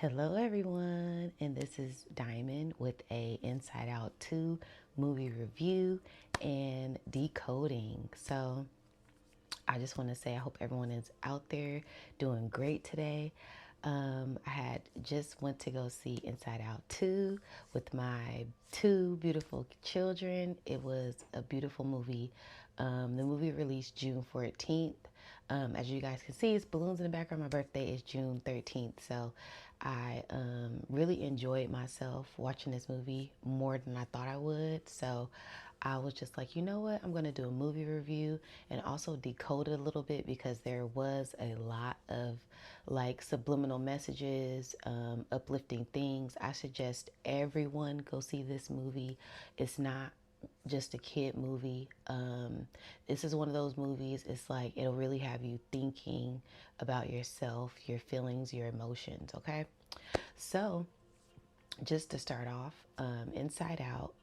Hello, everyone, and this is Diamond with a Inside Out 2 movie review and decoding. So, I just want to say I hope everyone is out there doing great today. I had just went to go see Inside Out 2 with my two beautiful children. It was a beautiful movie. The movie released June 14th. As you guys can see, it's balloons in the background. My birthday is June 13th. So I really enjoyed myself watching this movie more than I thought I would. So I was just like, you know what? I'm going to do a movie review and also decode it a little bit because there was a lot of like subliminal messages, uplifting things. I suggest everyone go see this movie. It's not just a kid movie. This is one of those movies, it's like it'll really have you thinking about yourself, your feelings, your emotions, okay? So, just to start off, Inside Out,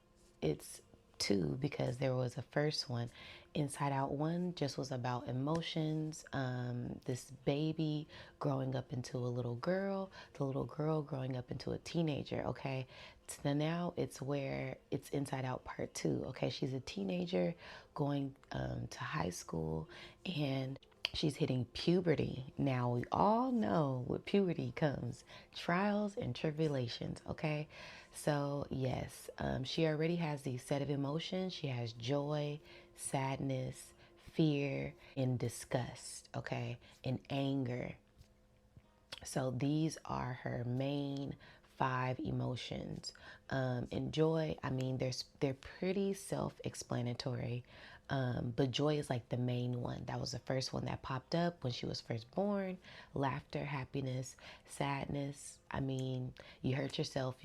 it's two because there was a first one. Inside Out 1 just was about emotions, this baby growing up into a little girl, the little girl growing up into a teenager, okay? So now it's where it's Inside Out Part 2, okay? She's a teenager going to high school and she's hitting puberty. Now, we all know with puberty comes trials and tribulations, okay? So, yes, she already has these set of emotions. She has joy, sadness, fear, and disgust, okay? And anger. So, these are her main five emotions. And joy, I mean, they're pretty self-explanatory. But joy is like the main one. That was the first one that popped up when she was first born. Laughter, happiness, sadness. I mean, you hurt yourself,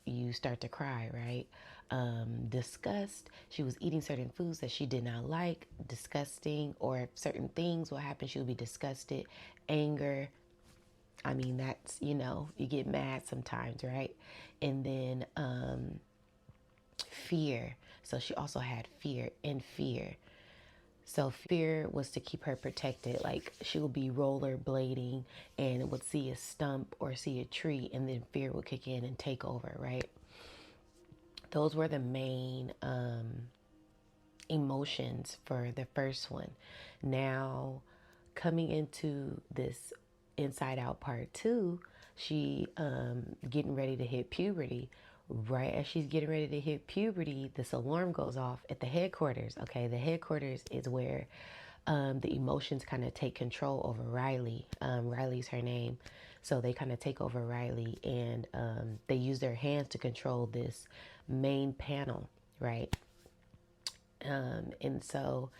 you start to cry, right? Disgust. She was eating certain foods that she did not like, disgusting, or certain things will happen. She would be disgusted. Anger, I mean, that's, you get mad sometimes, right? And then fear. So she also had fear and fear. So fear was to keep her protected. Like she would be rollerblading and would see a stump or see a tree, and then fear would kick in and take over, right? Those were the main emotions for the first one. Now, coming into this Inside Out Part 2, she getting ready to hit puberty. Right as she's getting ready to hit puberty, this alarm goes off at the headquarters. Okay, the headquarters is where the emotions kind of take control over Riley. Riley's her name. So they kind of take over Riley, and they use their hands to control this main panel, right? And so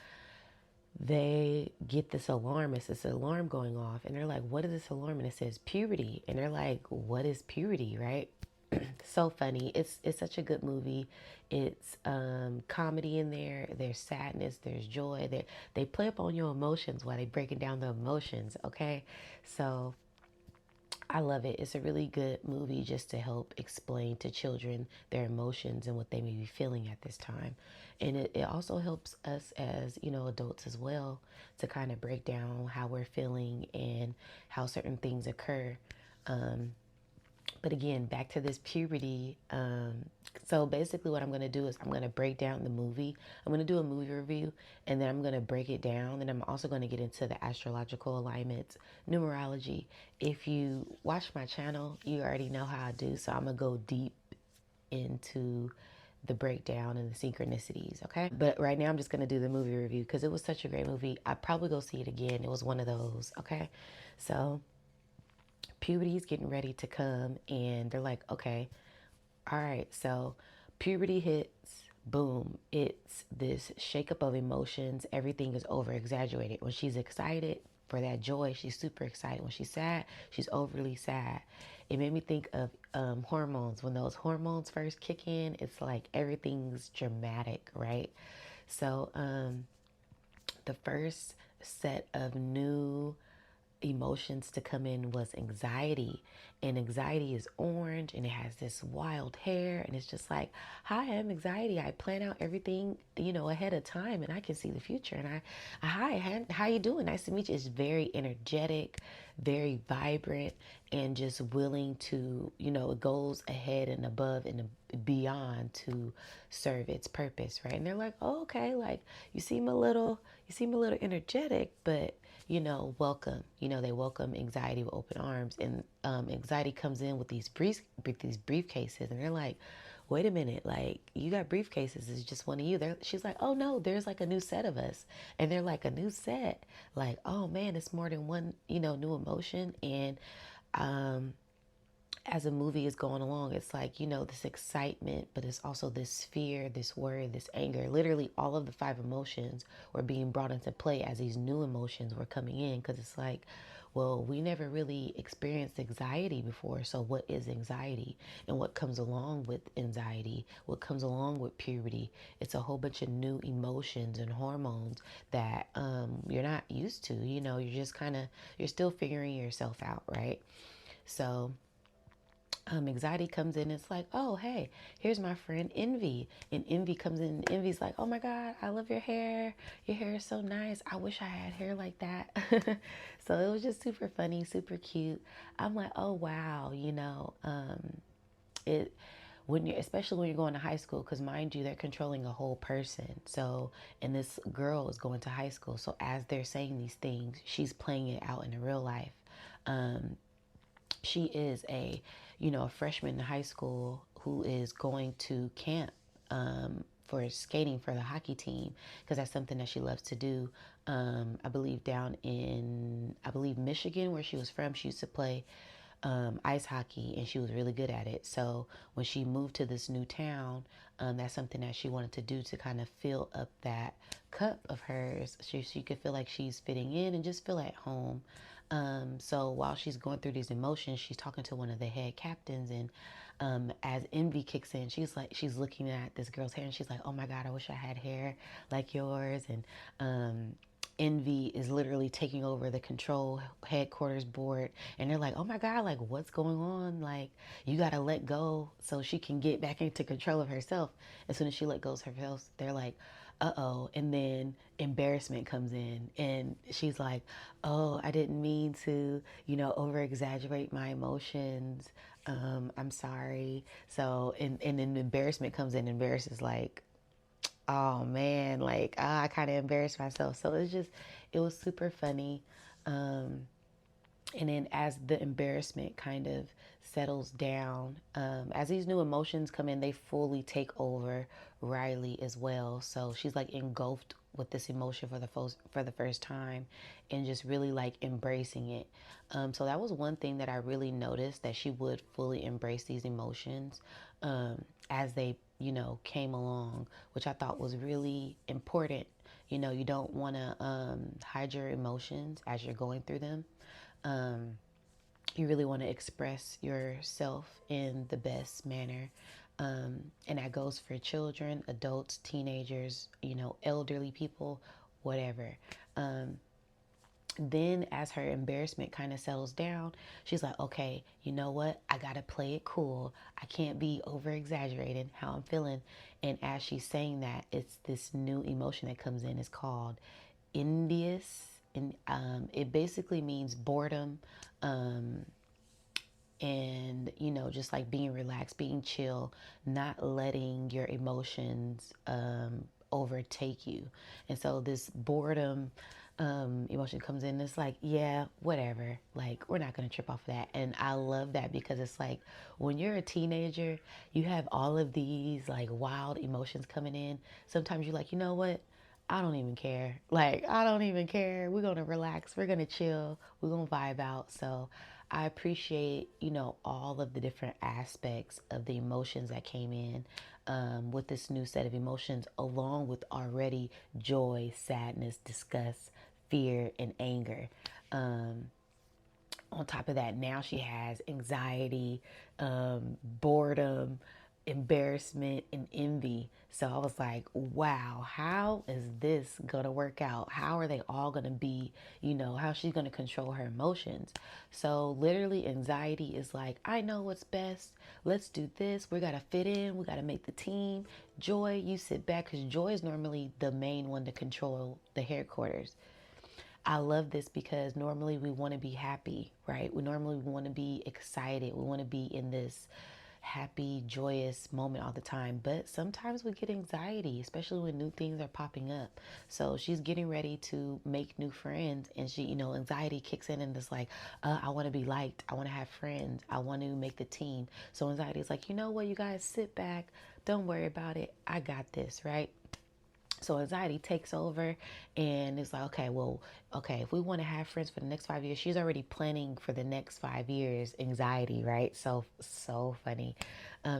they get this alarm. It's this alarm going off, and they're like, "What is this alarm?" And it says puberty, and they're like, "What is puberty?" Right? So funny. It's such a good movie. It's comedy in there. There's sadness. There's joy. They play up on your emotions while they breaking down the emotions. Okay, so I love it. It's a really good movie just to help explain to children their emotions and what they may be feeling at this time. And it also helps us as, adults as well to kind of break down how we're feeling and how certain things occur. But again, back to this puberty. So basically, what I'm going to do is I'm going to break down the movie. I'm going to do a movie review, and then I'm going to break it down. And I'm also going to get into the astrological alignments, numerology. If you watch my channel, you already know how I do. So I'm going to go deep into the breakdown and the synchronicities, okay? But right now, I'm just going to do the movie review because it was such a great movie. I'd probably go see it again. It was one of those, okay? So puberty is getting ready to come, and they're like, okay, all right, so puberty hits, boom, it's this shakeup of emotions. Everything is over exaggerated. When she's excited for that joy, she's super excited. When she's sad, she's overly sad. It made me think of hormones. When those hormones first kick in, it's like everything's dramatic, right? So the first set of new emotions to come in was anxiety. And anxiety is orange and it has this wild hair. And it's just like, hi, I'm anxiety. I plan out everything, ahead of time and I can see the future. And hi, how you doing? Nice to meet you. It's very energetic, very vibrant, and just willing to, it goes ahead and above and beyond to serve its purpose, right? And they're like, oh, okay, like you seem a little energetic, but welcome. They welcome anxiety with open arms, and anxiety comes in with these briefcases, and they're like, "Wait a minute, like you got briefcases? It's just one of you." She's like, "Oh no, there's like a new set of us," and they're like, "A new set? Like, oh man, it's more than one, new emotion." And um, as a movie is going along, it's like, this excitement, but it's also this fear, this worry, this anger. Literally, all of the five emotions were being brought into play as these new emotions were coming in. Because it's like, well, we never really experienced anxiety before. So, what is anxiety? And what comes along with anxiety? What comes along with puberty? It's a whole bunch of new emotions and hormones that you're not used to. You're just you're still figuring yourself out, right? So, anxiety comes in. It's like, oh, hey, here's my friend Envy. And Envy comes in. And Envy's like, oh my God, I love your hair. Your hair is so nice. I wish I had hair like that. So it was just super funny, super cute. I'm like, oh, wow, it when you're especially when you're going to high school, because mind you, they're controlling a whole person. So, and this girl is going to high school, so as they're saying these things, she's playing it out in the real life. um, she is a freshman in high school who is going to camp for skating for the hockey team, because that's something that she loves to do. I believe down in, Michigan, where she was from, she used to play ice hockey, and she was really good at it. So when she moved to this new town, that's something that she wanted to do to kind of fill up that cup of hers, so she could feel like she's fitting in and just feel at home. So while she's going through these emotions, she's talking to one of the head captains, and as envy kicks in, she's looking at this girl's hair, and she's like, "Oh my God, I wish I had hair like yours." And envy is literally taking over the control headquarters board, and they're like, "Oh my God, like what's going on? Like you got to let go so she can get back into control of herself." As soon as she let go of herself, they're like, uh-oh. And then embarrassment comes in, and she's like, oh, I didn't mean to, over exaggerate my emotions. I'm sorry. So, and then embarrassment comes in. Embarrass is like, oh man, like, I kind of embarrassed myself. So it was super funny. Um, and then as the embarrassment kind of settles down, as these new emotions come in, they fully take over Riley as well. So she's like engulfed with this emotion for the first time, and just really like embracing it. So that was one thing that I really noticed, that she would fully embrace these emotions as they came along, which I thought was really important. You don't want to hide your emotions as you're going through them. um, you really want to express yourself in the best manner. And that goes for children, adults, teenagers, elderly people, whatever. Then as her embarrassment kind of settles down, she's like, okay, you know what? I got to play it cool. I can't be over exaggerating how I'm feeling. And as she's saying that, it's this new emotion that comes in. It's called envious. And it basically means boredom. And just like being relaxed, being chill, not letting your emotions overtake you. And so this boredom emotion comes in. It's like, yeah, whatever, like we're not going to trip off of that. And I love that, because it's like when you're a teenager, you have all of these like wild emotions coming in. Sometimes you're like, you know what, I don't even care. Like, I don't even care. We're going to relax. We're going to chill. We're going to vibe out. So I appreciate, all of the different aspects of the emotions that came in with this new set of emotions, along with already joy, sadness, disgust, fear, and anger. On top of that, now she has anxiety, boredom, embarrassment and envy. So I was like, wow, how is this gonna work out? How are they all gonna be, how she's gonna control her emotions? So literally anxiety is like, I know what's best. Let's do this. We gotta fit in. We gotta make the team. Joy, you sit back, because Joy is normally the main one to control the headquarters. I love this because normally we want to be happy, right? We normally want to be excited. We want to be in this happy, joyous moment all the time. But sometimes we get anxiety, especially when new things are popping up. So she's getting ready to make new friends, and anxiety kicks in and it's like, I want to be liked. I want to have friends. I want to make the team. So anxiety is like, you know what, you guys sit back. Don't worry about it. I got this, right? So anxiety takes over, and it's like, okay, if we want to have friends for the next 5 years, she's already planning for the next 5 years, anxiety, right? So funny.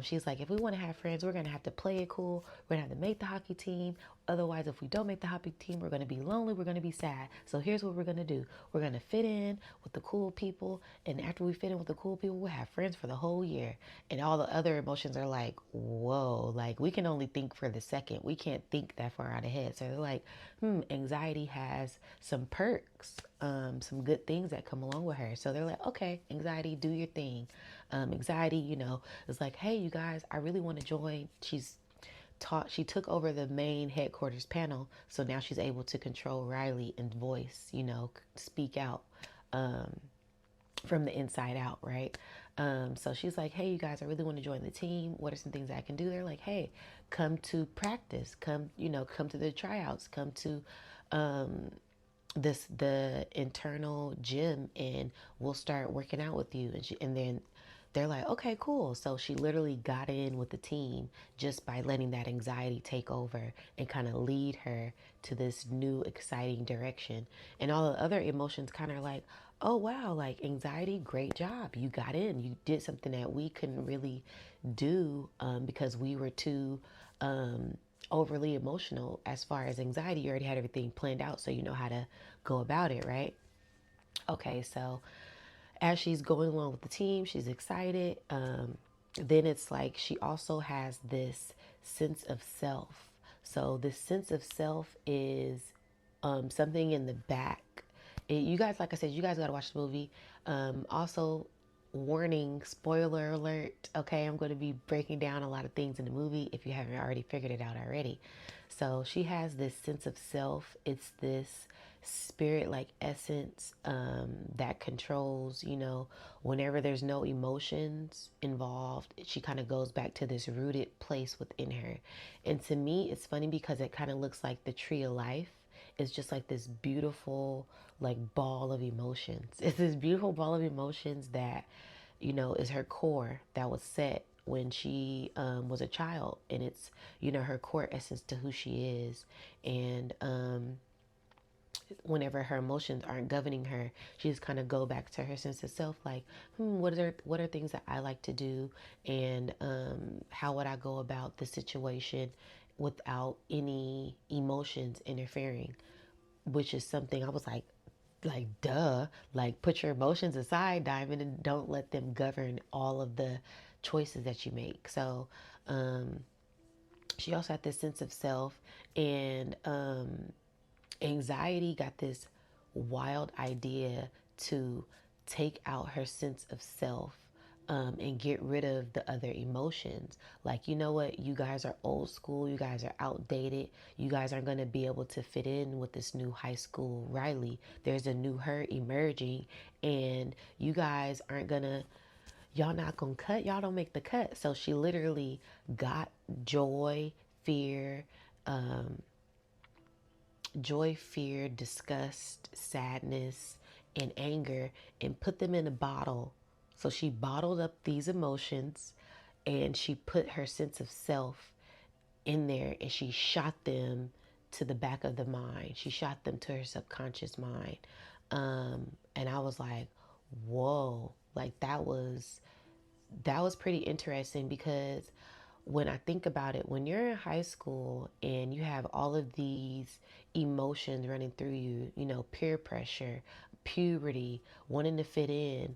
She's like, if we want to have friends, we're going to have to play it cool. We're going to have to make the hockey team. Otherwise, if we don't make the hockey team, we're going to be lonely. We're going to be sad. So here's what we're going to do. We're going to fit in with the cool people. And after we fit in with the cool people, we'll have friends for the whole year. And all the other emotions are like, whoa, like we can only think for the second. We can't think that far out ahead. So they're like, anxiety has some perks, some good things that come along with her. So they're like, okay, anxiety, do your thing. Anxiety, is like, hey, you guys, I really want to join. She took over the main headquarters panel. So now she's able to control Riley and voice, speak out. From the inside out, right? So she's like, hey, you guys, I really want to join the team. What are some things I can do? They're like, hey, come to practice. Come to the tryouts. Come to the internal gym, and we'll start working out with you. And then they're like, okay, cool. So she literally got in with the team just by letting that anxiety take over and kind of lead her to this new exciting direction. And all the other emotions kind of like, oh wow, like anxiety, great job. You got in. You did something that we couldn't really do, because we were too overly emotional. As far as anxiety, you already had everything planned out, so you know how to go about it, right? Okay, so as she's going along with the team, she's excited. Then it's like she also has this sense of self. So this sense of self is something in the back. You guys, like I said, you guys got to watch the movie. Also, warning, spoiler alert. Okay, I'm going to be breaking down a lot of things in the movie if you haven't already figured it out already. So she has this sense of self. It's this spirit like essence that controls, whenever there's no emotions involved, she kind of goes back to this rooted place within her. And to me, it's funny because it kind of looks like the tree of life. It's just like this beautiful like ball of emotions. It's this beautiful ball of emotions that, is her core that was set when she was a child. And it's, her core essence to who she is. And whenever her emotions aren't governing her, she just kind of go back to her sense of self, like, what are things that I like to do, and how would I go about the situation without any emotions interfering, which is something I was like duh, like put your emotions aside, Diamond, and don't let them govern all of the choices that you make. So she also had this sense of self, and anxiety got this wild idea to take out her sense of self, and get rid of the other emotions. Like, you know what? You guys are old school. You guys are outdated. You guys aren't going to be able to fit in with this new high school Riley. There's a new her emerging, and you guys aren't going to, y'all not going to cut. Y'all don't make the cut. So she literally got joy, fear, disgust, sadness, and anger, and put them in a bottle. So she bottled up these emotions, and she put her sense of self in there, and she shot them to the back of the mind. She shot them to her subconscious mind. And I was like, whoa, like that was pretty interesting, because when I think about it, when you're in high school and you have all of these emotions running through you, peer pressure, puberty, wanting to fit in,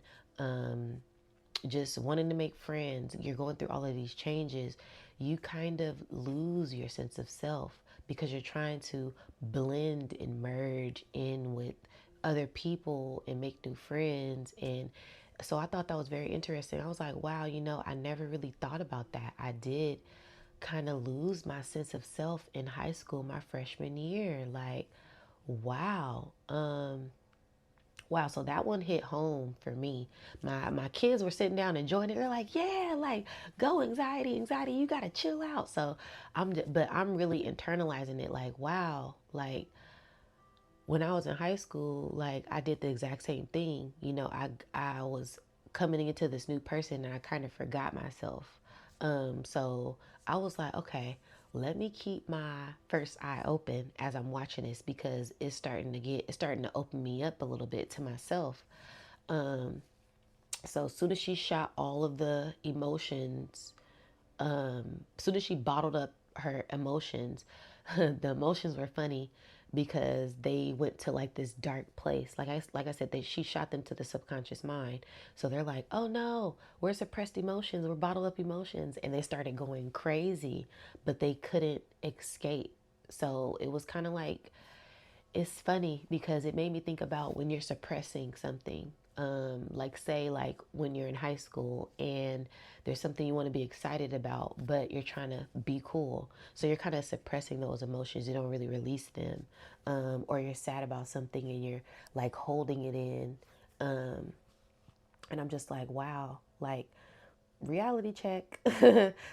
just wanting to make friends, you're going through all of these changes, you kind of lose your sense of self because you're trying to blend and merge in with other people and make new friends. And so I thought that was very interesting. I was like, wow, I never really thought about that. I did kind of lose my sense of self in high school my freshman year. Like, wow. Wow, so that one hit home for me. My kids were sitting down enjoying it. They're like, "Yeah, like go anxiety, anxiety. You gotta chill out." So but I'm really internalizing it. Like, wow, like when I was in high school, like I did the exact same thing. I was coming into this new person and I kind of forgot myself. So I was like, okay, let me keep my first eye open as I'm watching this because it's starting to open me up a little bit to myself. Um, so as soon as she shot all of the emotions, as soon as she bottled up her emotions, the emotions were funny because they went to like this dark place. Like I said, she shot them to the subconscious mind. So they're like, "Oh no, we're suppressed emotions, we're bottled up emotions," and they started going crazy, but they couldn't escape. So it was kind of like it's funny because it made me think about when you're suppressing something. Like say like when you're in high school and there's something you want to be excited about, but you're trying to be cool. So you're kind of suppressing those emotions. You don't really release them. Or you're sad about something and you're like holding it in. Um, and I'm just like, wow, like reality check.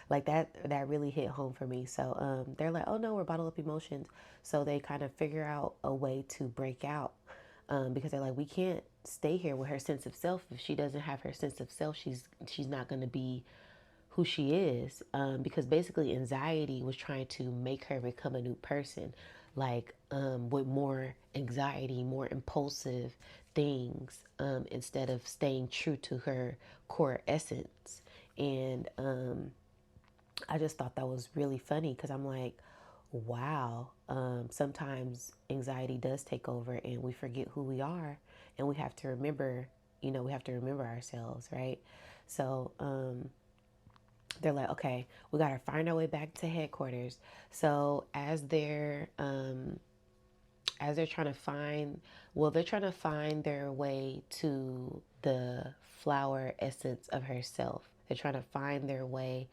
Like that really hit home for me. So they're like, oh no, we're bottled up emotions. So they kind of figure out a way to break out, because they're like, we can't stay here with her sense of self. If she doesn't have her sense of self, she's not going to be who she is, because basically anxiety was trying to make her become a new person, like with more anxiety, more impulsive things, instead of staying true to her core essence. And I just thought that was really funny because I'm like, wow, sometimes anxiety does take over and we forget who we are, and we have to remember, we have to remember ourselves, right? So they're like, okay, we got to find our way back to headquarters. So as they're trying to find, well, they're trying to find their way to the flower essence of herself. They're trying to find their way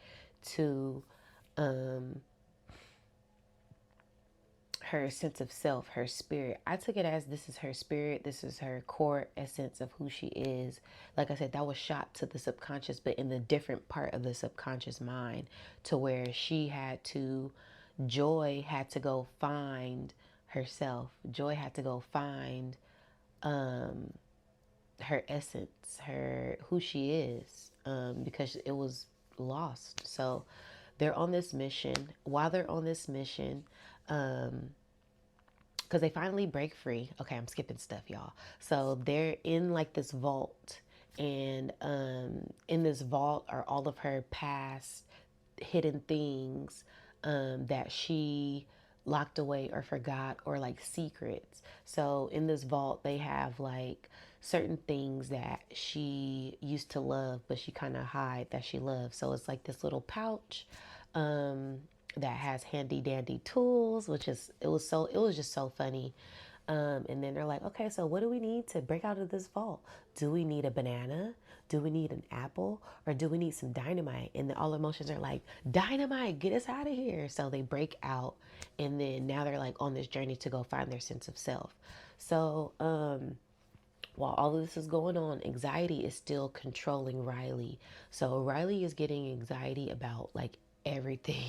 to um, her sense of self, her spirit. I took it as this is her spirit, this is her core essence of who she is. Like I said, that was shot to the subconscious, but in the different part of the subconscious mind, to where Joy had to go find herself. Joy had to go find um, her essence, her who she is, because it was lost. So they're on this mission. While they're on this mission, um, because they finally break free. Okay, I'm skipping stuff, y'all. So they're in like this vault, and in this vault are all of her past hidden things, that she locked away or forgot, or like secrets. So in this vault, they have like certain things that she used to love, but she kind of hide that she loves. So it's like this little pouch, um, that has handy dandy tools, which is it was just so funny. And then they're like, okay, so what do we need to break out of this vault? Do we need a banana? Do we need an apple? Or do we need some dynamite? And then all emotions are like, dynamite, get us out of here. So they break out. And then now they're like on this journey to go find their sense of self. So while all of this is going on, anxiety is still controlling Riley. So Riley is getting anxiety about like everything.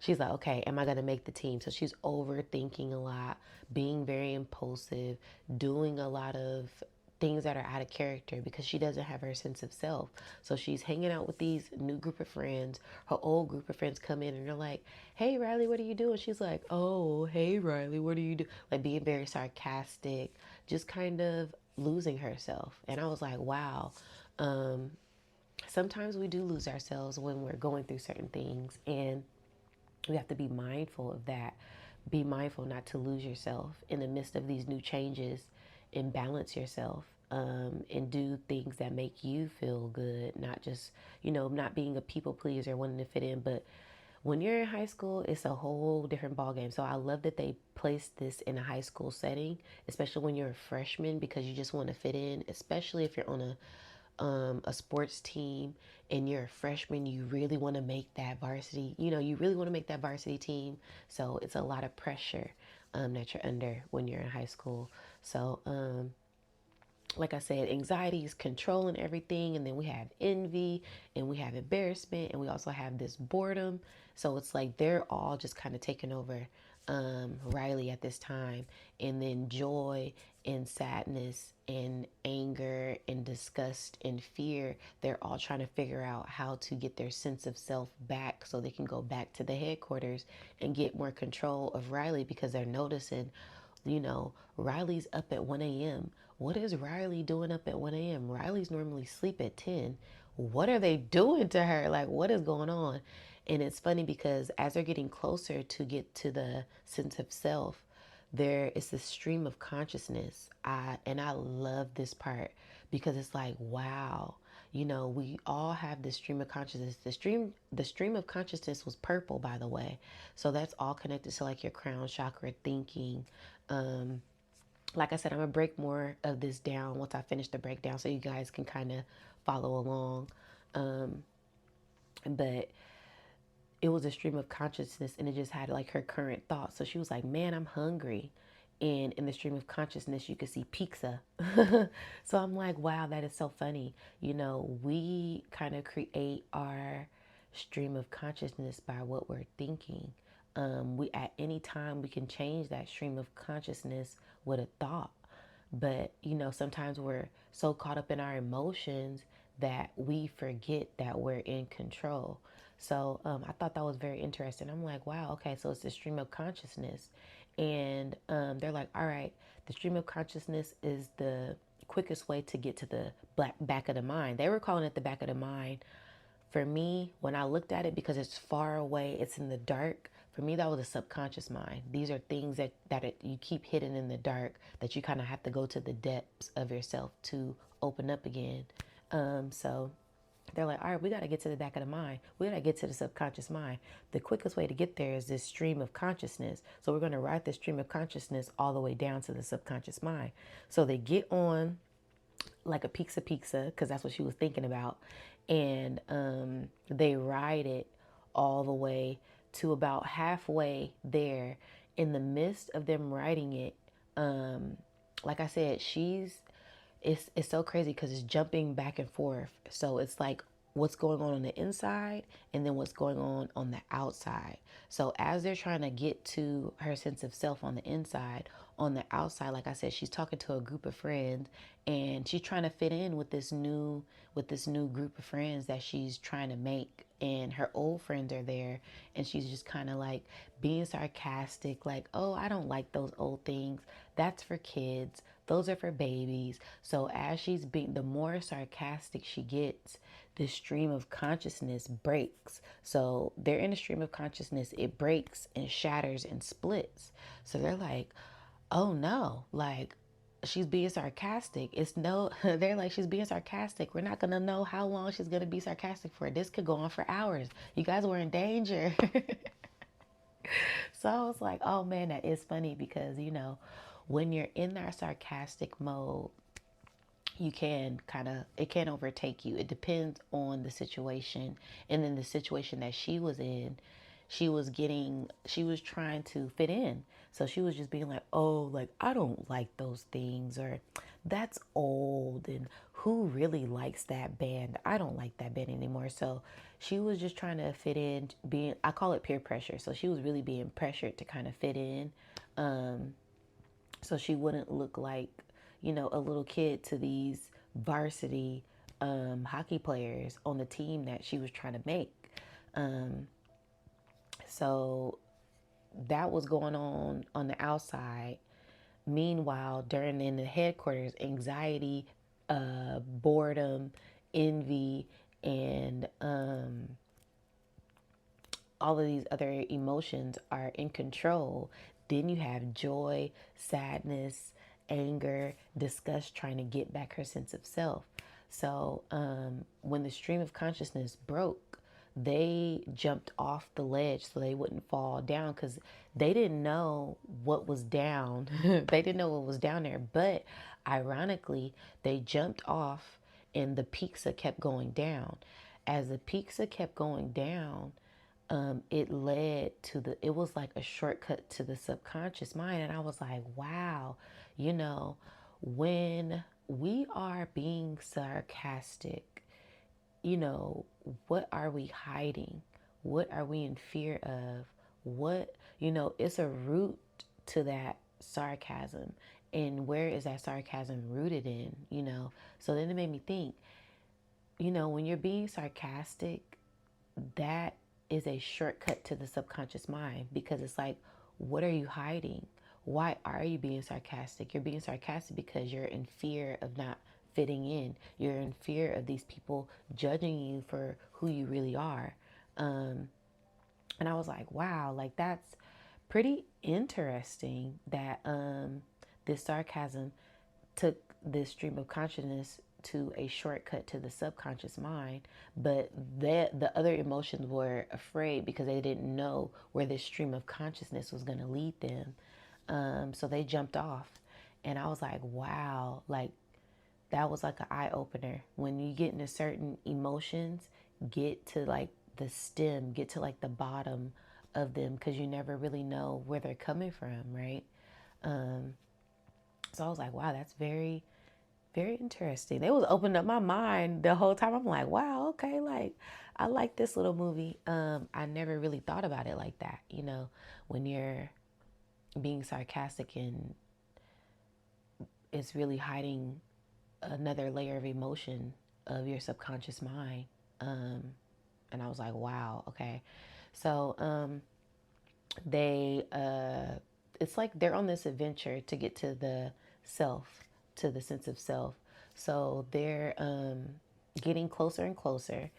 She's like, okay, am I going to make the team? So she's overthinking a lot, being very impulsive, doing a lot of things that are out of character because she doesn't have her sense of self. So she's hanging out with these new group of friends. Her old group of friends come in and they're like, hey, Riley, what are you doing? She's like, oh, hey, Riley, what do you do? Like being very sarcastic, just kind of losing herself. And I was like, wow. Sometimes we do lose ourselves when we're going through certain things, and we have to be mindful of that. Be mindful not to lose yourself in the midst of these new changes, and balance yourself. and do things that make you feel good, not just, not being a people pleaser, wanting to fit in. But when you're in high school, it's a whole different ballgame. So I love that they placed this in a high school setting, especially when you're a freshman, because you just want to fit in, especially if you're on a sports team and you're a freshman, you really want to make that varsity, you really want to make that varsity team. So it's a lot of pressure that you're under when you're in high school. So like I said, anxiety is controlling everything. And then we have envy and we have embarrassment and we also have this boredom. So it's like they're all just kind of taking over Riley at this time. And then joy and sadness and anger and disgust and fear, they're all trying to figure out how to get their sense of self back so they can go back to the headquarters and get more control of Riley, because they're noticing, Riley's up at 1 a.m. What is Riley doing up at 1 a.m.? Riley's normally sleep at 10. What are they doing to her? Like, what is going on? And it's funny because as they're getting closer to get to the sense of self, there is this stream of consciousness. I love this part because it's like, wow, we all have this stream of consciousness. The stream of consciousness was purple, by the way. So that's all connected to like your crown chakra thinking. Um, like I said, I'm gonna break more of this down once I finish the breakdown so you guys can kind of follow along. Um, but it was a stream of consciousness and it just had like her current thoughts. So she was like, man, I'm hungry. And in the stream of consciousness, you could see pizza. So I'm like, wow, that is so funny. We kind of create our stream of consciousness by what we're thinking. We at any time we can change that stream of consciousness with a thought. But, sometimes we're so caught up in our emotions that we forget that we're in control. So I thought that was very interesting. I'm like, wow, okay, so it's the stream of consciousness. And they're like, all right, the stream of consciousness is the quickest way to get to the back of the mind. They were calling it the back of the mind. For me, when I looked at it, because it's far away, it's in the dark. For me, that was a subconscious mind. These are things that you keep hidden in the dark that you kind of have to go to the depths of yourself to open up again. So they're like, all right, we got to get to the back of the mind. We got to get to the subconscious mind. The quickest way to get there is this stream of consciousness. So we're going to ride this stream of consciousness all the way down to the subconscious mind. So they get on like a pizza, because that's what she was thinking about. And they ride it all the way to about halfway there. In the midst of them riding it, like I said, it's so crazy because it's jumping back and forth. So it's like what's going on the inside and then what's going on the outside. So as they're trying to get to her sense of self on the inside, on the outside, like I said, she's talking to a group of friends and she's trying to fit in with this new group of friends that she's trying to make. And her old friends are there and she's just kind of like being sarcastic, like, oh, I don't like those old things. That's for kids. Those are for babies. So as she's being, the more sarcastic she gets, the stream of consciousness breaks. So they're in a stream of consciousness. It breaks and shatters and splits. So they're like, oh no, like she's being sarcastic. It's no, they're like, she's being sarcastic. We're not going to know how long she's going to be sarcastic for. This could go on for hours. You guys were in danger. So I was like, oh man, that is funny because, when you're in that sarcastic mode, you can it can overtake you. It depends on the situation. And then the situation that she was in, she was trying to fit in. So she was just being like, oh, like, I don't like those things, or that's old, and who really likes that band? I don't like that band anymore. So she was just trying to fit in, I call it peer pressure. So she was really being pressured to kind of fit in. So she wouldn't look like, a little kid to these varsity hockey players on the team that she was trying to make. Um, so that was going on the outside. Meanwhile, during in the headquarters, anxiety, boredom, envy, and all of these other emotions are in control. Then you have joy, sadness, anger, disgust, trying to get back her sense of self. So when the stream of consciousness broke, they jumped off the ledge so they wouldn't fall down because they didn't know what was down. They didn't know what was down there. But ironically, they jumped off and the pizza kept going down. As the pizza kept going down, it led to it was like a shortcut to the subconscious mind. And I was like, wow, you know, when we are being sarcastic, you know, what are we hiding? What are we in fear of? What, it's a root to that sarcasm. And where is that sarcasm rooted in, So then it made me think, when you're being sarcastic, that is a shortcut to the subconscious mind because it's like, what are you hiding? Why are you being sarcastic? You're being sarcastic because you're in fear of not fitting in. You're in fear of these people judging you for who you really are. And I was like, wow, like that's pretty interesting that this sarcasm took this stream of consciousness to a shortcut to the subconscious mind, but the other emotions were afraid because they didn't know where this stream of consciousness was going to lead them. So they jumped off, and I was like, wow, like that was like an eye opener. When you get into certain emotions, get to like the stem, get to like the bottom of them because you never really know where they're coming from, right? So I was like, wow, that's very, very interesting. They was opening up my mind the whole time. I'm like, wow, okay, like I like this little movie. I never really thought about it like that, when you're being sarcastic and it's really hiding another layer of emotion of your subconscious mind. And I was like, wow, okay. So they it's like they're on this adventure to get to the self, to the sense of self. So they're getting closer and closer,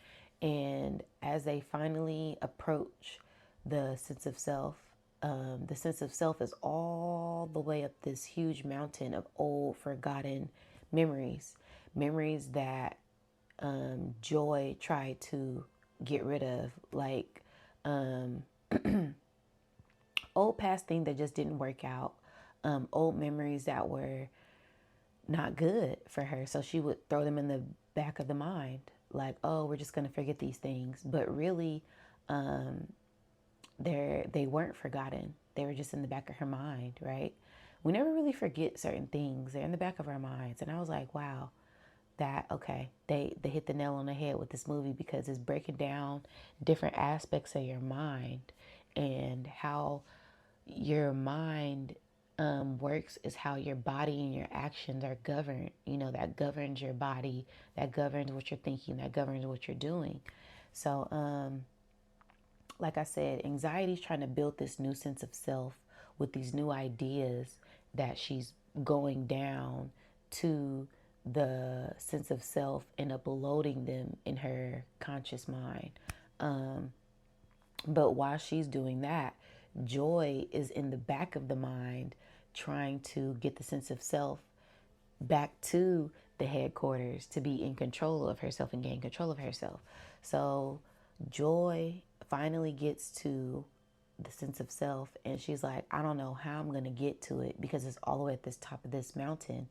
and as they finally approach the sense of self, the sense of self is all the way up this huge mountain of old forgotten memories that joy tried to get rid of, like old past things that just didn't work out, old memories that were not good for her. So she would throw them in the back of the mind, like, oh, we're just going to forget these things. But really, they weren't forgotten. They were just in the back of her mind, right? We never really forget certain things. They're in the back of our minds. And I was like, wow, okay, they hit the nail on the head with this movie because it's breaking down different aspects of your mind and how your mind works is how your body and your actions are governed. That governs your body, that governs what you're thinking, that governs what you're doing. So, like I said, anxiety is trying to build this new sense of self with these new ideas that she's going down to the sense of self and uploading them in her conscious mind. But while she's doing that, joy is in the back of the mind trying to get the sense of self back to the headquarters to be in control of herself and gain control of herself. So joy finally gets to the sense of self and she's like, I don't know how I'm going to get to it because it's all the way at this top of this mountain.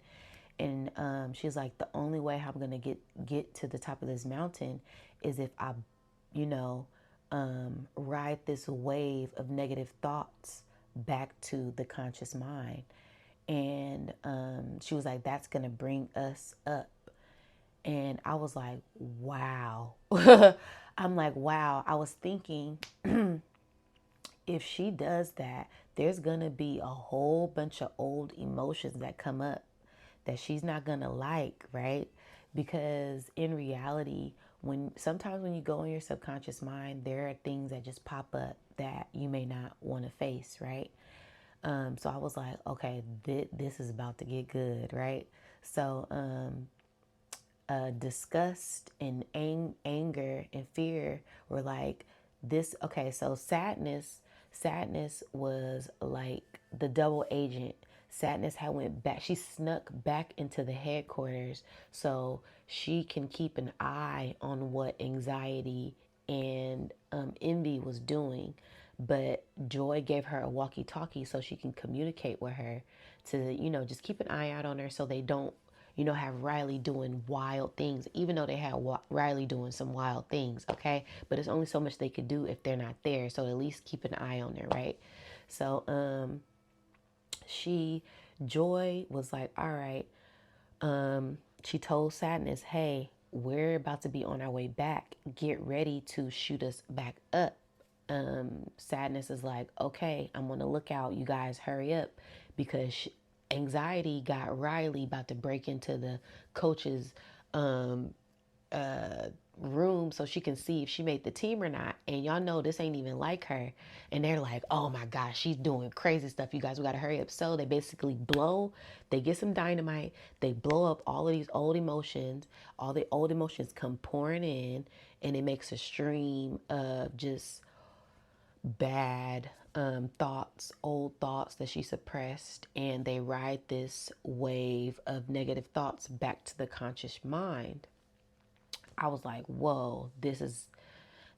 And she's like, the only way I'm going to get to the top of this mountain is if I, ride this wave of negative thoughts back to the conscious mind. And she was like, that's going to bring us up. And I was like, wow. I'm like, wow. I was thinking, if she does that, there's going to be a whole bunch of old emotions that come up that she's not going to like, right? Because in reality, sometimes when you go in your subconscious mind, there are things that just pop up that you may not want to face, right? So I was like, okay, this is about to get good, right? So disgust and anger and fear were like this. Okay, so sadness was like the double agent. Sadness had went back. She snuck back into the headquarters so she can keep an eye on what Anxiety and Envy was doing. But Joy gave her a walkie-talkie so she can communicate with her to, just keep an eye out on her so they don't, have Riley doing wild things, even though they had Riley doing some wild things, okay? But it's only so much they could do if they're not there. So at least keep an eye on her, right? So, Joy was like, all right. She told Sadness, hey, we're about to be on our way back. Get ready to shoot us back up. Sadness is like, okay, I'm on the lookout. You guys hurry up because Anxiety got Riley about to break into the coach's room so she can see if she made the team or not. And y'all know this ain't even like her. And they're like, oh my gosh, she's doing crazy stuff. You guys, we gotta hurry up. So they basically they get some dynamite, they blow up all of these old emotions. All the old emotions come pouring in, and it makes a stream of just bad thoughts, old thoughts that she suppressed, and they ride this wave of negative thoughts back to the conscious mind. I was like, whoa, this is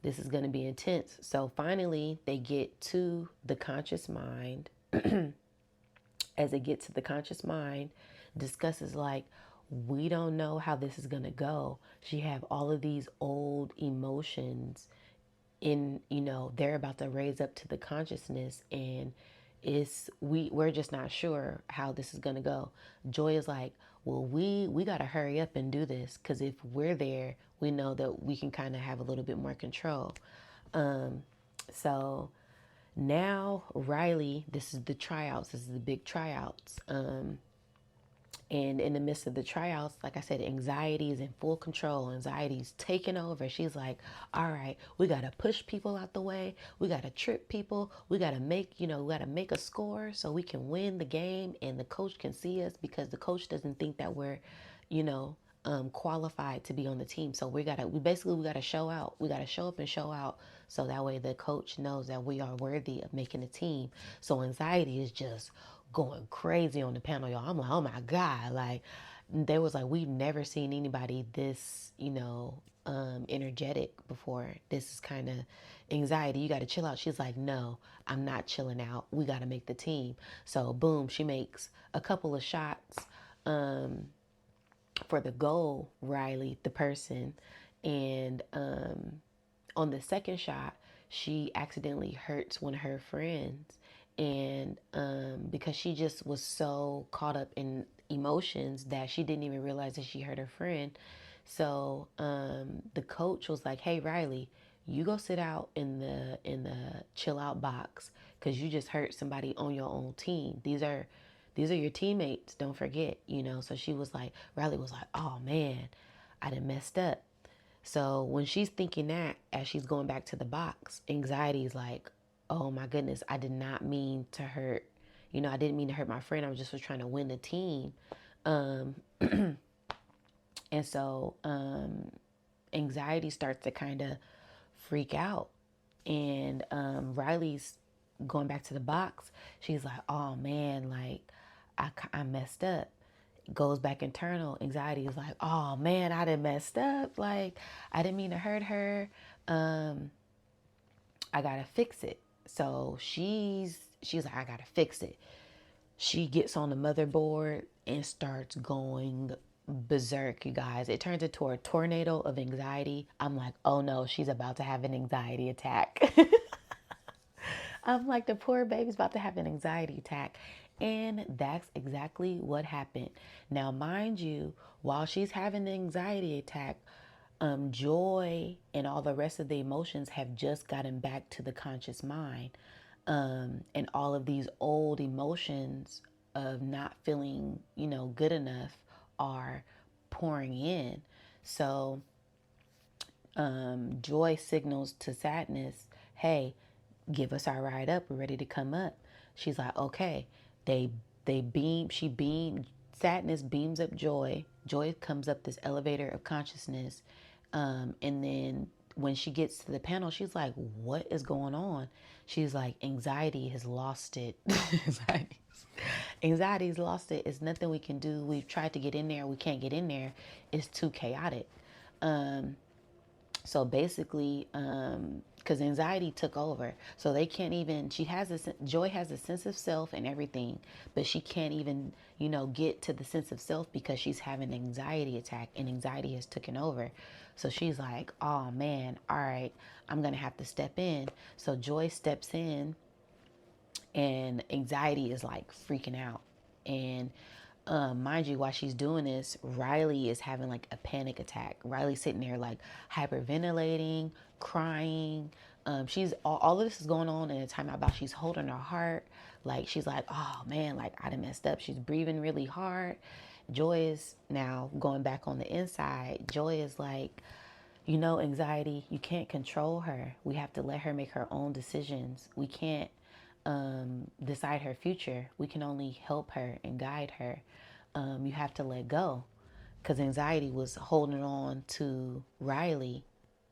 going to be intense. So finally, they get to the conscious mind. As they get to the conscious mind, discusses like, we don't know how this is going to go. She have all of these old emotions in, they're about to raise up to the consciousness, and we're just not sure how this is going to go. Joy is like, well, we got to hurry up and do this, because if we're there, we know that we can kind of have a little bit more control. So now Riley, this is the tryouts, this is the big tryouts. And in the midst of the tryouts, like I said, Anxiety is in full control. Anxiety's taking over. She's like, all right, we got to push people out the way. We got to trip people. We got to we got to make a score so we can win the game and the coach can see us, because the coach doesn't think that we're, qualified to be on the team. So we got to show out. We got to show up and show out. So that way the coach knows that we are worthy of making a team. So Anxiety is just going crazy on the panel, y'all. I'm like, oh my God. Like, they was like, we've never seen anybody this, energetic before. This is kind of Anxiety. You got to chill out. She's like, no, I'm not chilling out. We got to make the team. So boom, she makes a couple of shots, for the goal, Riley, the person. And, on the second shot, she accidentally hurts one of her friends. And because she just was so caught up in emotions that she didn't even realize that she hurt her friend. So the coach was like, hey, Riley, you go sit out in the chill out box, because you just hurt somebody on your own team. These are your teammates, don't forget. So Riley was like, oh man, I done messed up. So when she's thinking that, as she's going back to the box, Anxiety is like, oh my goodness, I did not mean to hurt, I didn't mean to hurt my friend. I was just trying to win the team. And so Anxiety starts to kind of freak out. And Riley's going back to the box. She's like, oh man, like I messed up. Goes back internal. Anxiety is like, oh man, I done messed up. Like, I didn't mean to hurt her. I gotta fix it. So she's like, I gotta fix it. She gets on the motherboard and starts going berserk, you guys. It turns into a tornado of anxiety. I'm like, oh no, she's about to have an anxiety attack. I'm like, the poor baby's about to have an anxiety attack. And that's exactly what happened. Now, mind you, while she's having the anxiety attack, Joy and all the rest of the emotions have just gotten back to the conscious mind. And all of these old emotions of not feeling, good enough are pouring in. So Joy signals to Sadness, hey, give us our ride up. We're ready to come up. She's like, okay. Sadness beams up Joy. Joy comes up this elevator of consciousness. And then when she gets to the panel, she's like, what is going on? She's like, Anxiety has lost it. Anxiety's lost it. It's nothing we can do. We've tried to get in there. We can't get in there. It's too chaotic. So basically, because anxiety took over, so they can't even. She has a Joy has a sense of self and everything, but she can't even, get to the sense of self because she's having an anxiety attack, and anxiety has taken over. So she's like, "Oh man, all right, I'm gonna have to step in." So Joy steps in, and anxiety is like freaking out, and mind you, while she's doing this, Riley is having like a panic attack. Riley's sitting there like hyperventilating, crying. She's all of this is going on in a time about she's holding her heart. Like she's like, oh man, like I done messed up. She's breathing really hard. Joy is now going back on the inside. Joy is like, anxiety, you can't control her. We have to let her make her own decisions. We can't decide her future. We can only help her and guide her. You have to let go, because anxiety was holding on to Riley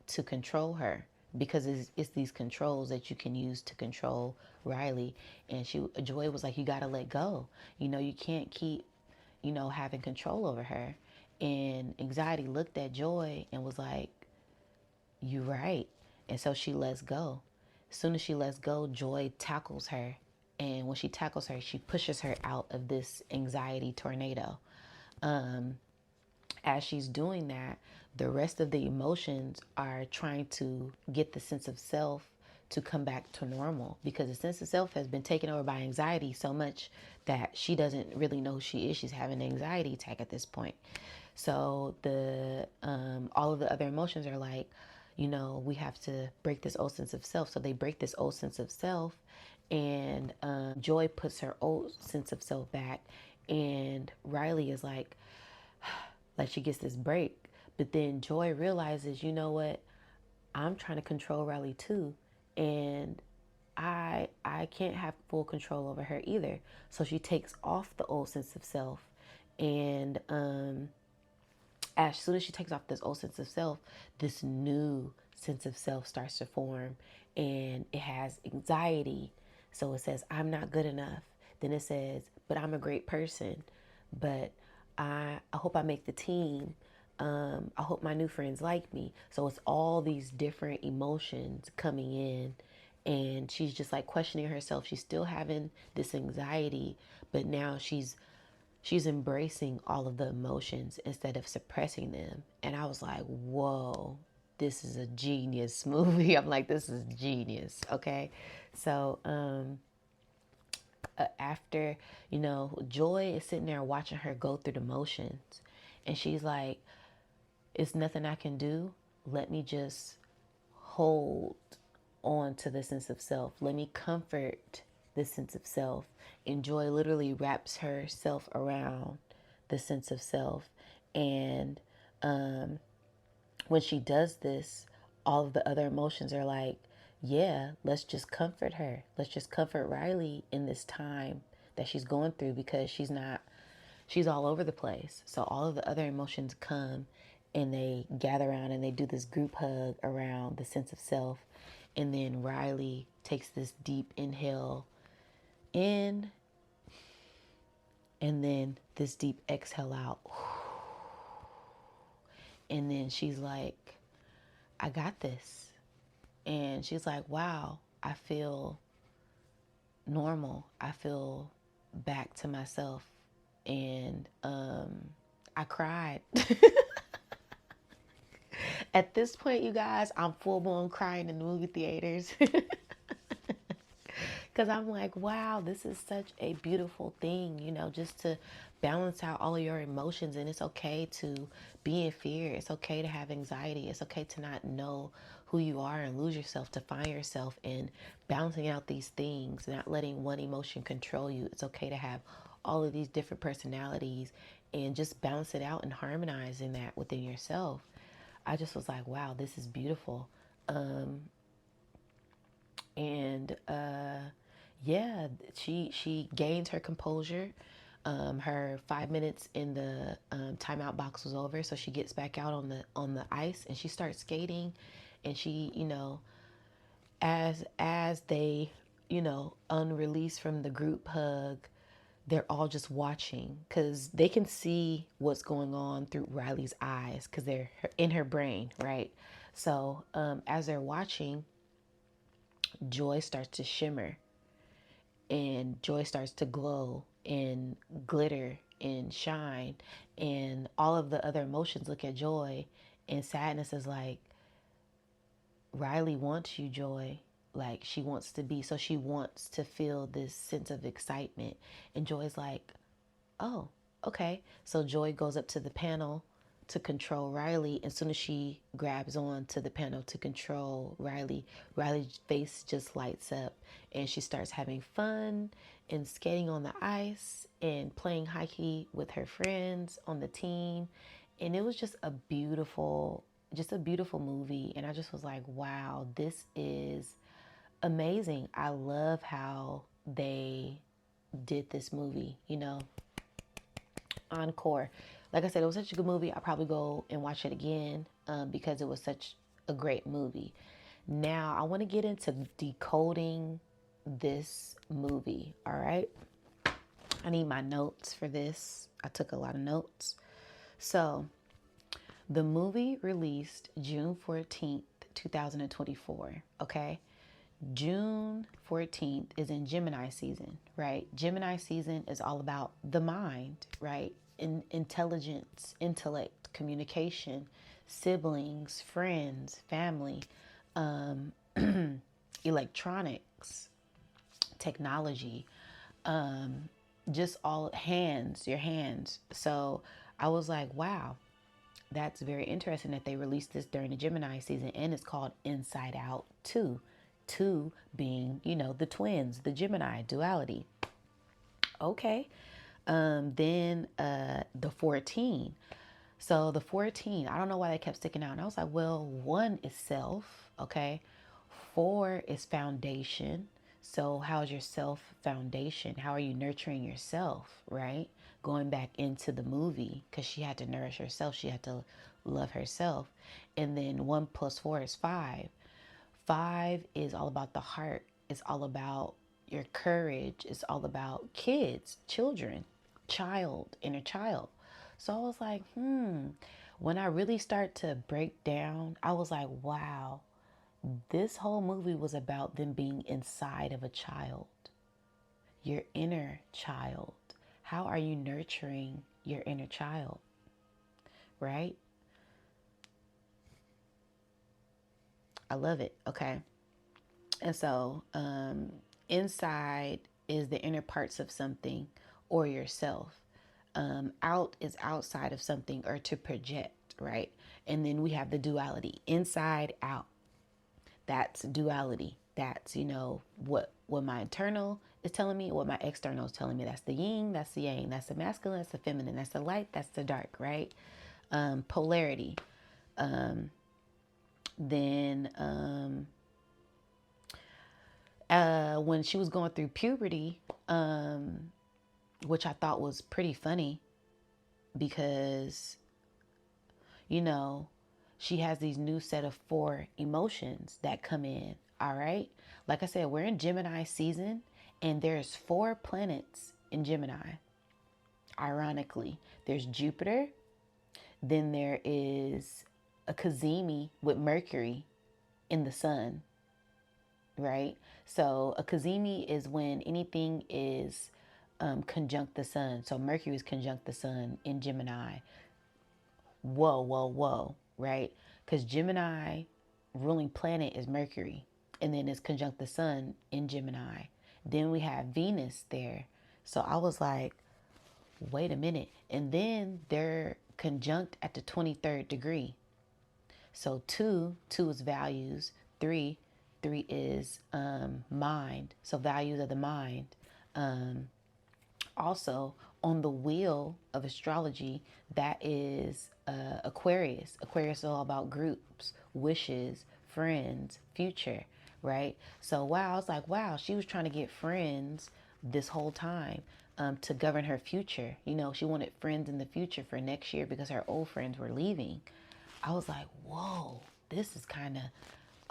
to control her, because it's these controls that you can use to control Riley. And Joy was like, you got to let go. You can't keep, having control over her. And anxiety looked at Joy and was like, you right. And so she lets go. As soon as she lets go, Joy tackles her. And when she tackles her, she pushes her out of this anxiety tornado. As she's doing that, the rest of the emotions are trying to get the sense of self to come back to normal, because the sense of self has been taken over by anxiety so much that she doesn't really know who she is. She's having an anxiety attack at this point. So the all of the other emotions are like, we have to break this old sense of self. So they break this old sense of self, and Joy puts her old sense of self back, and Riley is like she gets this break. But then Joy realizes, you know what? I'm trying to control Riley too, and I can't have full control over her either. So she takes off the old sense of self, and as soon as she takes off this old sense of self, this new sense of self starts to form, and it has anxiety. So it says, I'm not good enough. Then it says, but I'm a great person. But I hope I make the team. I hope my new friends like me. So it's all these different emotions coming in, and she's just like questioning herself. She's still having this anxiety, but now she's embracing all of the emotions instead of suppressing them. And I was like, whoa, this is a genius movie. I'm like, this is genius. Okay. So, after, Joy is sitting there watching her go through the motions, and she's like, it's nothing I can do. Let me just hold on to the sense of self. Let me comfort the sense of self. And Joy literally wraps herself around the sense of self. And when she does this, all of the other emotions are like, yeah, let's just comfort her. Let's just comfort Riley in this time that she's going through, because she's all over the place. So all of the other emotions come, and they gather around, and they do this group hug around the sense of self. And then Riley takes this deep inhale in, and then this deep exhale out. And then she's like, I got this. And she's like, wow, I feel normal. I feel back to myself. And I cried. At this point, you guys, I'm full blown crying in the movie theaters. Because I'm like, wow, this is such a beautiful thing, just to balance out all of your emotions. And it's okay to be in fear. It's okay to have anxiety. It's okay to not know who you are and lose yourself, to find yourself in balancing out these things, not letting one emotion control you. It's okay to have all of these different personalities and just balance it out and harmonizing that within yourself. I just was like, wow, this is beautiful. And yeah, she gained her composure. Her 5 minutes in the timeout box was over, so she gets back out on the ice, and she starts skating. And she, as they, unrelease from the group hug, they're all just watching because they can see what's going on through Riley's eyes because they're in her brain, right? So as they're watching, Joy starts to shimmer and Joy starts to glow and glitter and shine, and all of the other emotions look at Joy, and sadness is like, Riley wants you, Joy. Like, she wants to be, so she wants to feel this sense of excitement. And Joy's like, oh, okay. So Joy goes up to the panel to control Riley. As soon as she grabs on to the panel to control Riley, Riley's face just lights up and she starts having fun and skating on the ice and playing hockey with her friends on the team. And it was just a beautiful movie. And I just was like, wow, this is amazing. I love how they did this movie, encore. Like I said, it was such a good movie. I'll probably go and watch it again because it was such a great movie. Now, I want to get into decoding this movie, all right? I need my notes for this. I took a lot of notes. So, the movie released June 14th, 2024, okay? June 14th is in Gemini season, right? Gemini season is all about the mind, right? Intelligence, intellect, communication, siblings, friends, family, um, electronics, technology, just all your hands. So I was like, wow, that's very interesting that they released this during the Gemini season, and it's called Inside Out 2. 2 being, the twins, the Gemini duality. Okay. Then the 14. So the 14, I don't know why they kept sticking out. And I was like, well, 1 is self, okay? 4 is foundation. So how's your self foundation? How are you nurturing yourself, right? Going back into the movie, because she had to nourish herself. She had to love herself. And then 1 plus 4 is 5. 5 is all about the heart. It's all about your courage. It's all about kids, children, inner child. So I was like, when I really start to break down, I was like, wow, this whole movie was about them being inside of a child, your inner child. How are you nurturing your inner child, right? I love it. Okay. And so, inside is the inner parts of something or yourself. Out is outside of something or to project, right? And then we have the duality, inside out. That's duality. That's, what my internal is telling me, what my external is telling me. That's the yin, that's the yang, that's the masculine, that's the feminine, that's the light, that's the dark, right? Polarity. Then when she was going through puberty, which I thought was pretty funny because, she has these new set of 4 emotions that come in. All right. Like I said, we're in Gemini season and there's 4 planets in Gemini. Ironically, there's Jupiter. Then there is a Cazimi with Mercury in the sun, right? So a Cazimi is when anything is conjunct the sun. So Mercury is conjunct the sun in Gemini. Whoa, whoa, whoa, right? Because Gemini ruling planet is Mercury, and then it's conjunct the sun in Gemini. Then we have Venus there. So I was like, wait a minute. And then they're conjunct at the 23rd degree. So two is values. Three is mind. So values of the mind. Also, on the wheel of astrology, that is Aquarius. Aquarius is all about groups, wishes, friends, future, right? So wow, I was like, wow, she was trying to get friends this whole time to govern her future. She wanted friends in the future for next year because her old friends were leaving. I was like, whoa, this is kind of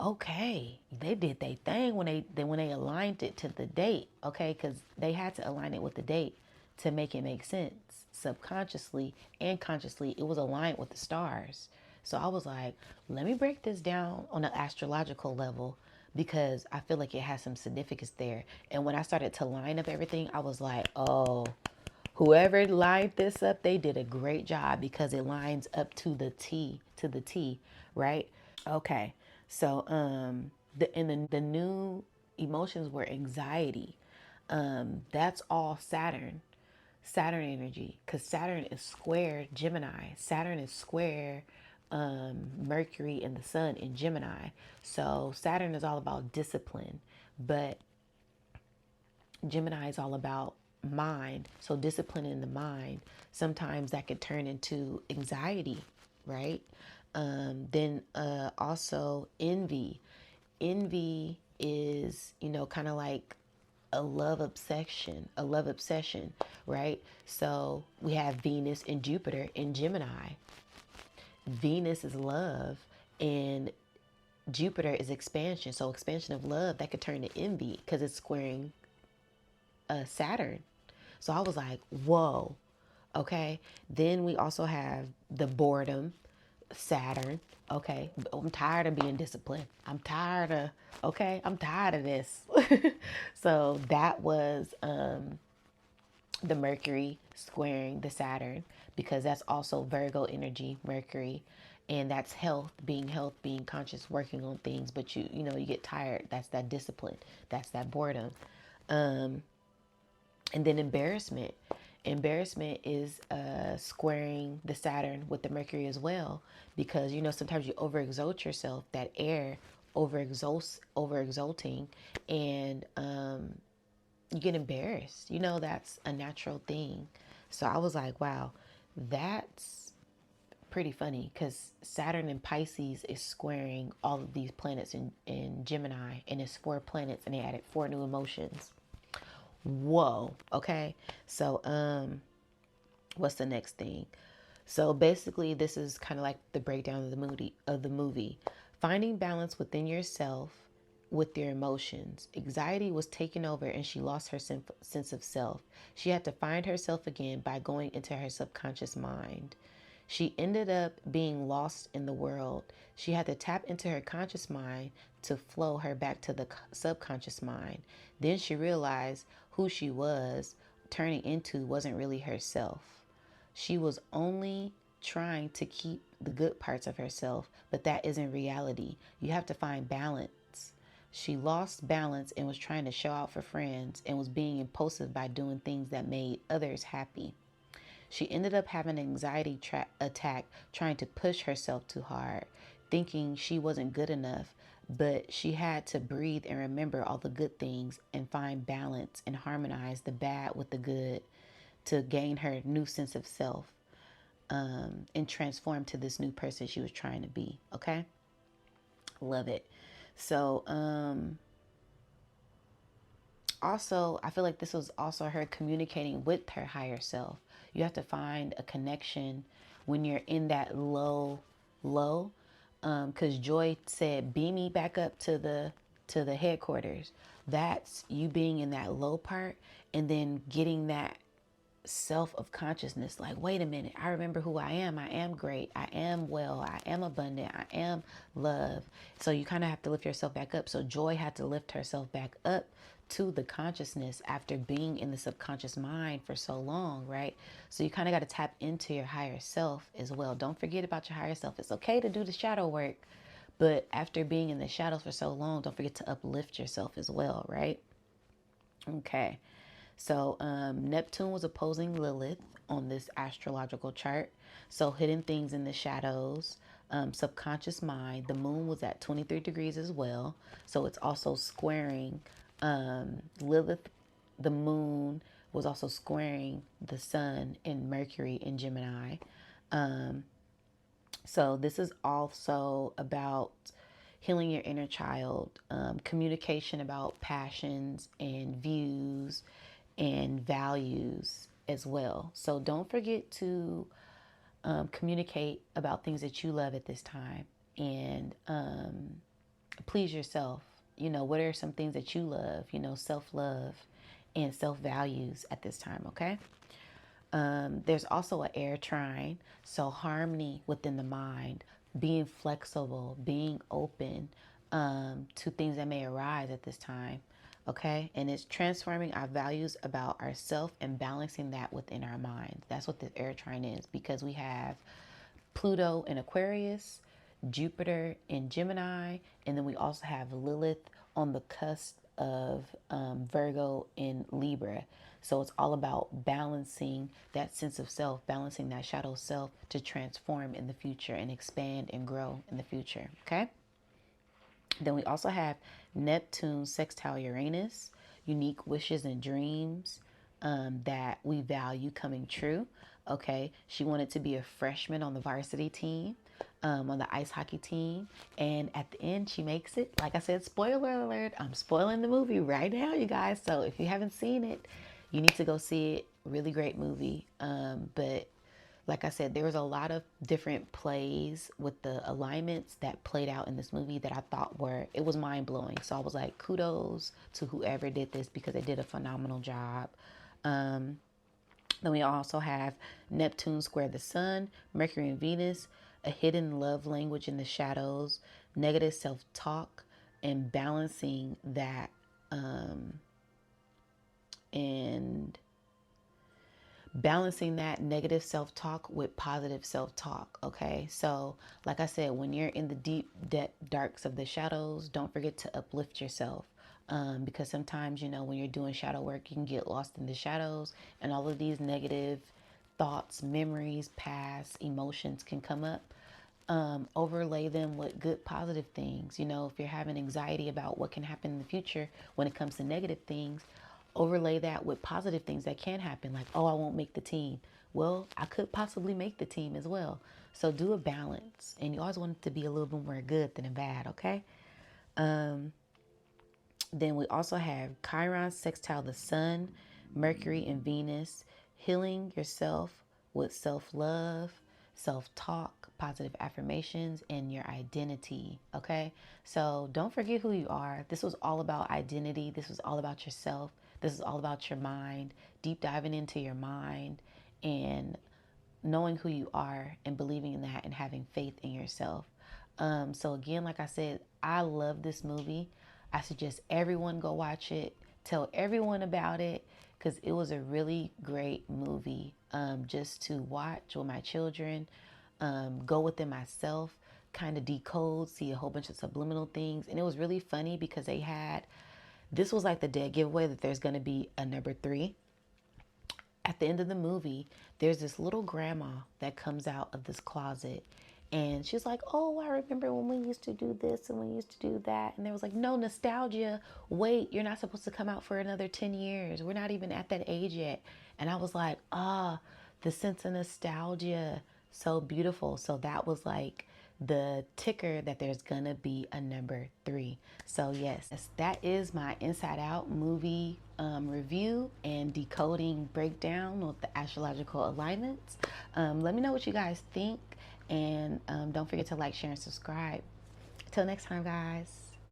okay. They did their thing when they aligned it to the date, okay? Because they had to align it with the date. to make it make sense. Subconsciously and consciously, it was aligned with the stars. So I was like, let me break this down on an astrological level because I feel like it has some significance there. And when I started to line up everything, I was like, oh, whoever lined this up, they did a great job because it lines up to the T, right? Okay. So the new emotions were anxiety. That's all Saturn energy, because Saturn is square Gemini. Saturn is square Mercury and the Sun in Gemini. So Saturn is all about discipline, but Gemini is all about mind. So discipline in the mind, sometimes that could turn into anxiety, right? Then also envy. Envy is, kind of like a love obsession, right? So we have Venus and Jupiter in Gemini. Venus is love and Jupiter is expansion. So expansion of love, that could turn to envy because it's squaring Saturn. So I was like, whoa, okay. Then we also have the boredom, Saturn. Okay, I'm tired of being disciplined. I'm tired of this. So that was the Mercury squaring the Saturn because that's also Virgo energy, Mercury. And that's health, being conscious, working on things, but you get tired. That's that discipline. That's that boredom. Um, and then embarrassment. Embarrassment is squaring the Saturn with the Mercury as well, because sometimes you overexalt yourself. That air overexalting, and you get embarrassed. That's a natural thing. So I was like, wow, that's pretty funny because Saturn in Pisces is squaring all of these planets in Gemini, and it's 4 planets, and they added 4 new emotions. Whoa. Okay. So, what's the next thing? So basically, this is kind of like the breakdown of the movie. Finding balance within yourself with your emotions. Anxiety was taken over and she lost her sense of self. She had to find herself again by going into her subconscious mind. She ended up being lost in the world. She had to tap into her conscious mind to flow her back to the subconscious mind. Then she realized who she was turning into wasn't really herself. She was only trying to keep the good parts of herself, but that isn't reality. You have to find balance. She lost balance and was trying to show out for friends and was being impulsive by doing things that made others happy. She ended up having an anxiety attack trying to push herself too hard, thinking she wasn't good enough, but she had to breathe and remember all the good things and find balance and harmonize the bad with the good to gain her new sense of self, and transform to this new person she was trying to be. Okay? Love it. So, also, I feel like this was also her communicating with her higher self. You have to find a connection when you're in that low. Because Joy said, "Beam me back up to the headquarters." That's you being in that low part, and then getting that self of consciousness, like, wait a minute, I remember who I am. I am great. I am well. I am abundant. I am love. So you kind of have to lift yourself back up. So Joy had to lift herself back up to the consciousness after being in the subconscious mind for so long, right? So you kind of got to tap into your higher self as well. Don't forget about your higher self. It's okay to do the shadow work, but after being in the shadows for so long, don't forget to uplift yourself as well, right? Okay. So Neptune was opposing Lilith on this astrological chart. So hidden things in the shadows, subconscious mind. The moon was at 23 degrees as well. So it's also squaring Lilith. The moon was also squaring the sun and Mercury in Gemini. So this is also about healing your inner child, communication about passions and views and values as well. So don't forget to communicate about things that you love at this time, and please yourself. What are some things that you love? Self-love and self-values at this time, okay? There's also an air trine, so harmony within the mind, being flexible, being open to things that may arise at this time. Okay, and it's transforming our values about ourself and balancing that within our mind. That's what the air trine is, because we have Pluto in Aquarius, Jupiter in Gemini, and then we also have Lilith on the cusp of Virgo in Libra. So it's all about balancing that sense of self, balancing that shadow self to transform in the future and expand and grow in the future. Okay. Then we also have Neptune sextile Uranus, unique wishes and dreams that we value coming true. Okay, she wanted to be a freshman on the varsity team, on the ice hockey team, and at the end she makes it. Like I said, spoiler alert, I'm spoiling the movie right now, you guys. So if you haven't seen it, you need to go see it. Really great movie. But like I said, there was a lot of different plays with the alignments that played out in this movie that I thought it was mind blowing. So I was like, kudos to whoever did this, because they did a phenomenal job. Then we also have Neptune square the sun, Mercury and Venus, a hidden love language in the shadows, negative self-talk, and balancing that and balancing that negative self-talk with positive self-talk. Okay, so like I said, when you're in the deep darks of the shadows, don't forget to uplift yourself, because sometimes, you know, when you're doing shadow work, you can get lost in the shadows, and all of these negative thoughts, memories, past emotions can come up. Overlay them with good positive things. You know, if you're having anxiety about what can happen in the future when it comes to negative things, overlay that with positive things that can happen, like, oh, I won't make the team. Well, I could possibly make the team as well. So do a balance, and you always want it to be a little bit more good than a bad. Okay. Then we also have Chiron sextile the sun, Mercury and Venus, healing yourself with self-love, self-talk, positive affirmations, and your identity. Okay, so don't forget who you are. This was all about identity. This was all about yourself. This is all about your mind, deep diving into your mind and knowing who you are and believing in that and having faith in yourself. So again, like I said, I love this movie. I suggest everyone go watch it. Tell everyone about it, because it was a really great movie just to watch with my children, go within myself, kind of decode, see a whole bunch of subliminal things. And it was really funny because this was like the dead giveaway that there's going to be a number 3. At the end of the movie, there's this little grandma that comes out of this closet, and she's like, oh, I remember when we used to do this and we used to do that. And there was like, no, nostalgia. Wait, you're not supposed to come out for another 10 years. We're not even at that age yet. And I was like, the sense of nostalgia. So beautiful. So that was like the ticker that there's gonna be a number 3. So yes, that is my Inside Out movie review and decoding breakdown with the astrological alignments. Let me know what you guys think, and don't forget to like, share, and subscribe. Till next time, guys.